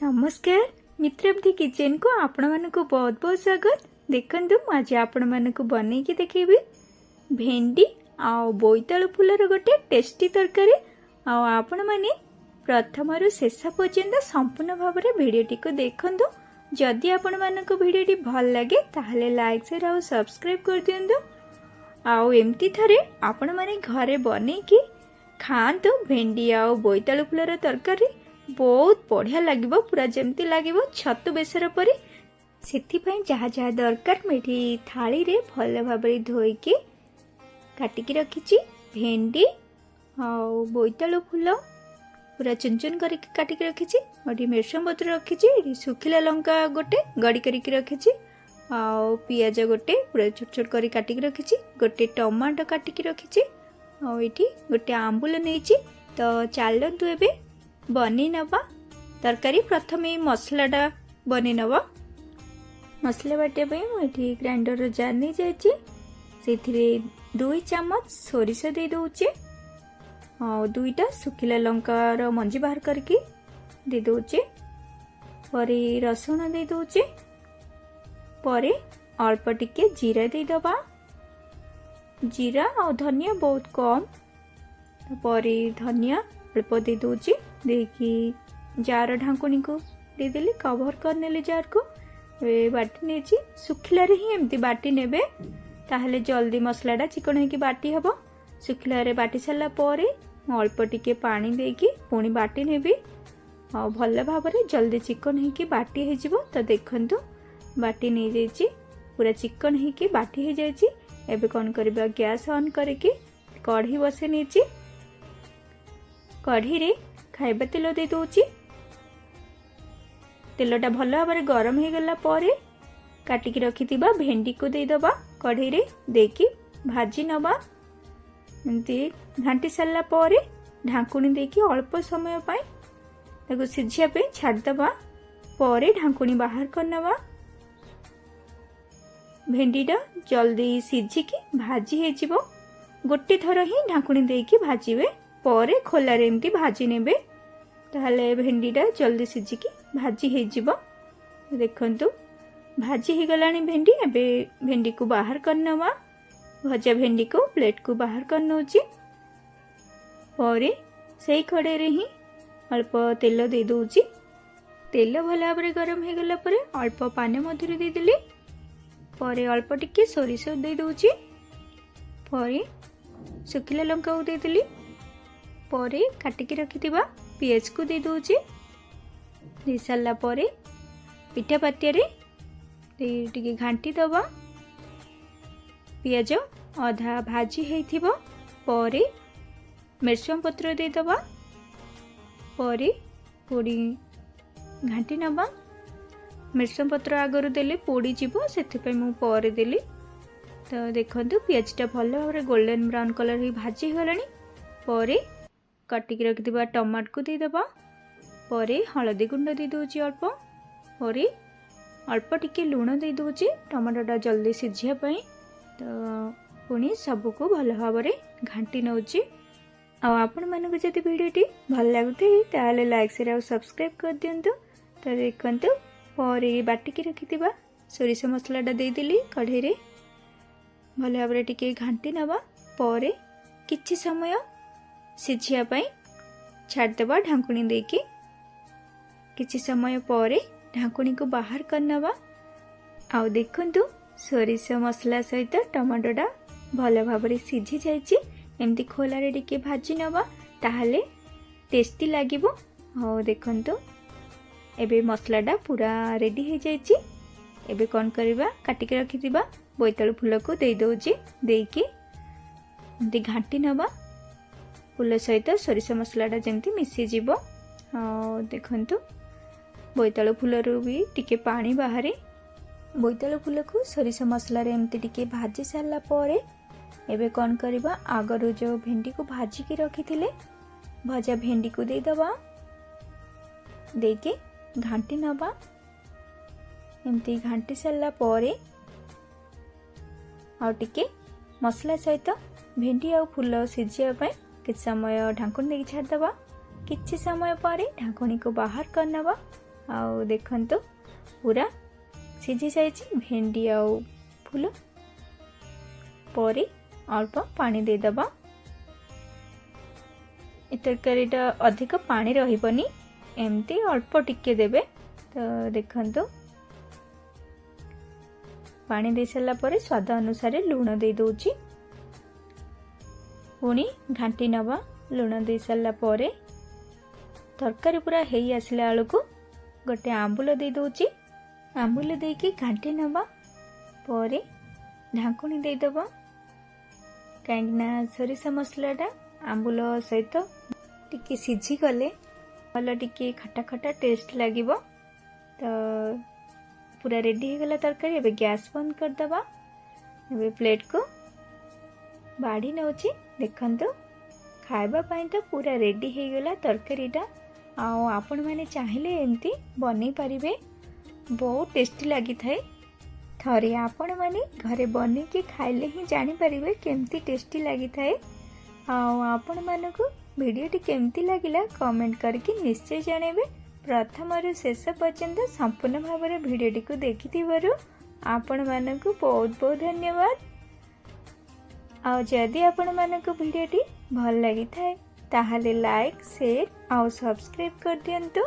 नमस्कार मित्रब्धि किचन को आपण मानक बहुत बहुत स्वागत। देखंतु आज आपण मानक बनै की देखेबी भेंडी आउ बोईतालु फुलर गोटे टेस्टी तरकारी। आपण माने प्रथम रु शेष पर्यंत संपूर्ण भाव में भिडियोटी को देखंतु। जदि आपण मानक भिडियोटी भल लगे ताहले लाइक शेयर और सब्सक्राइब कर दियंतु। आउ एमती थरे आपण माने घरे बनै की खांतु भेंडी आउ बोईतालु फुलर तरकारी बहुत बढ़िया लगे पूरा जमती लगे छतु बेसर परी। से जहाँ जहाँ दरकार मेठी थाली रे भल भाव धोईकी काटिकी रखी भेंडी आउ बोईतालु फूल पूरा चुन चुन कर काटिकी रखी। मिर्सम पत्र रखी, सुखिला लंका गोटे गड़ी करके रखी, आउ पियाज गोटे पूरा छोट छोट कर काटिकी रखी, गोटे टमाटो काटिकी रखी, आठी गोटे आंबुल नहीं। तो चलतु एबे बनी नवा तरकारी। प्रथम मसलाटा बनी नवा। मसला बाटे मुझे ग्राइंडर जार नहीं जाइए 2 चामच सोरिष दे दौचे और 2टा सुखिला लंकार मंजी बाहर करके दे दौचे। पर रसुण दे दौचे, पर अल्प टिके जीरा दे दबा। जीरा और धनिया बहुत कम, पर धनिया अल्प दे दौचे। देखी जार ढाकुणी को देदेली कवर करने जार को बाटी नहीं। सुखिला रे ही एमती बाटी नेबे ताहले जल्दी मसलाटा चिकन होगी बाटी हम। सुखिला रे बाटी सारा पर अल्प टिके पानी देकी पुणी बाटी नेबी और भल भाव में जल्दी चिकन होगी बाटी हो। तो देखंतु बाटी नहीं जाइए, पूरा चिकन होगी बाटी हो जाइए। एबे कौन करबा, गैस ऑन करके कढ़ी बसे नहीं। कढ़ी रे खाइबा तेल दे दौची। तेलटा भल भाव में गरम हो गला पर काटिकी रखिथिबा भेंडी को दे दबा। कढ़ई रे देकी भाजी नबा। एमती घांटी सारा पर ढाकुणी देकी अल्प समय पाई ताको सिझिया पे छाड़दबा। पर ढाकुणी बाहर करनबा। भेंडीटा जल्दी सिझिकी भाजी हो जिवो। गोटे थर ही ढाकुणी देकी भाजीबे, पर खोलारे एमती भाजी नेबे ताहले भेंडीटा जल्दी सिझिकी भाजी हो जिवो। देखंतु भाजी हो गलानी भेंडी। एबे भेंडी को बाहर करनवा। भजा भेंडी को प्लेट को बाहर करनोची। पर सेई कड़े रे ही अल्प तेल दे दउची। तेल भल भाव में गरम हो गला पर अल्प पानी मधुरी दे देली। पर अल्प टिके सोरिष दे दउची। पर सुखिला लंका को दे देली। पर काटिकी रखिथिबा पियाज को दे दउची। दे सारा पर पिठा पातिया रे टिके घांटी दबा। पियाज अधा भाजी हेथिबो पर मिर्सम पत्र दे दबा। पर पोड़ी घांटी नबा। मिर्सम पत्र आगरू देले पोड़ी जीवो, सेथिपई मु पर देली। तो देखंतु पियाजटा भल भाव में गोल्डन ब्राउन कलर ही भाजी गलानी। पर काटिकी रखिथिबा टमाटो को दे दबा। पर हलदी गुंड दे दउची अल्प। पर अल्प टिके लुण दे दउची टमाटोटा जल्दी सिझिया पई। तो पुणी सबको भल भाव में घांटी नउची। आपण मानक जदि वीडियोटी भल लागुथाय ताहले लाइक शेयर और सब्सक्राइब कर दियंतु। तो देखंतु पर बाटिकी रखिथिबा सोरिष मसलाटा दे देली कढ़ई रे भल भाव में टिके घांटी नबा। पर किछि समय सिझिया पई छाड़देबा ढाकुणी देकी। किछि समय पर ढाकुणी को बाहर करनबा। आउ देखंतु सोरिष मसला सहित टमाटोटा भल भाव में सिझी जाइए। एमती खोलारे टिके भाजी नबा ताहले टेस्टी लागिबो। आउ देखंतु एबे मसलाटा पूरा रेडी हो जाइए। एबे कौन करबा, काटिकी रखिथिबा बोईतालु फूल को दे दउची। देकी एमती घांटी नबा। फूल सहित सोरिष मसलाटा जमती मिसी जीवो। देखंतु बोईतालु फूलरू भी टिके पानी बाहरे। बोईतालु फूल को सोरिष मसला रे एमती टिके भाजी सारा पर एबे कौन करबा, आगरू जो भेंडी को भाजी की रखिथिले भजा भेंडी को दे दबा। देके घांटी नबा। एमती घांटी सारा पर आ टिके मसला सहित भेंडी आ फूल सिझिया पई किछ समय ढाकुणी देकी छाड़दबा। किछि समय पर ढाकुणी को बाहर करनबा। आउ देखंतु पूरा सिझी जाइए भेंडी आउ फूल परे अल्प पानी दे दबा। ए तरकारीटा अधिक पानी रहिबनी एमती अल्प टिके देबे। तो देखंतु पानी दे सारा परे स्वाद अनुसार लूण दे दोची पुणी घाटी नवा। लूण दे सारा परे तरकारी पूरा हेई आसला आलू गोटे आंबुल दे दोची। आंबुल देकी घाटी नवा परे ढाकुणी दे दबा कहीं सोरिषा मसलाटा आंबुल सहित टिके सिझी गले भल टिके खटा खटा टेस्ट लगिबो। तो पूरा रेडी हो गला तरकारी। एबे गैस बंद कर दबा। एबे प्लेट को बाढ़ी नउची देखंतु खाइबा पई तो पूरा रेडी हो गला तरकारीटा। आओ आपण माने चाहिले एमती बनै परिबे बहुत टेस्टी लगी थाए। थरे आपण माने घरे बनै के खाइले ही जानि परिबे केमती टेस्टी लगी थाए। आओ आपण मानको वीडियोटी केमती लागिला कमेंट करके निश्चय जणेबे। प्रथम रु शेष पर्यंत संपूर्ण भाव में वीडियोटी को देखिथिबारु आपण मानको बहुत बहुत धन्यवाद। आओ जदि आपण मानको वीडियोटी भल लगी थाए ताहाले लाइक शेयर और सब्सक्राइब कर दियंतु।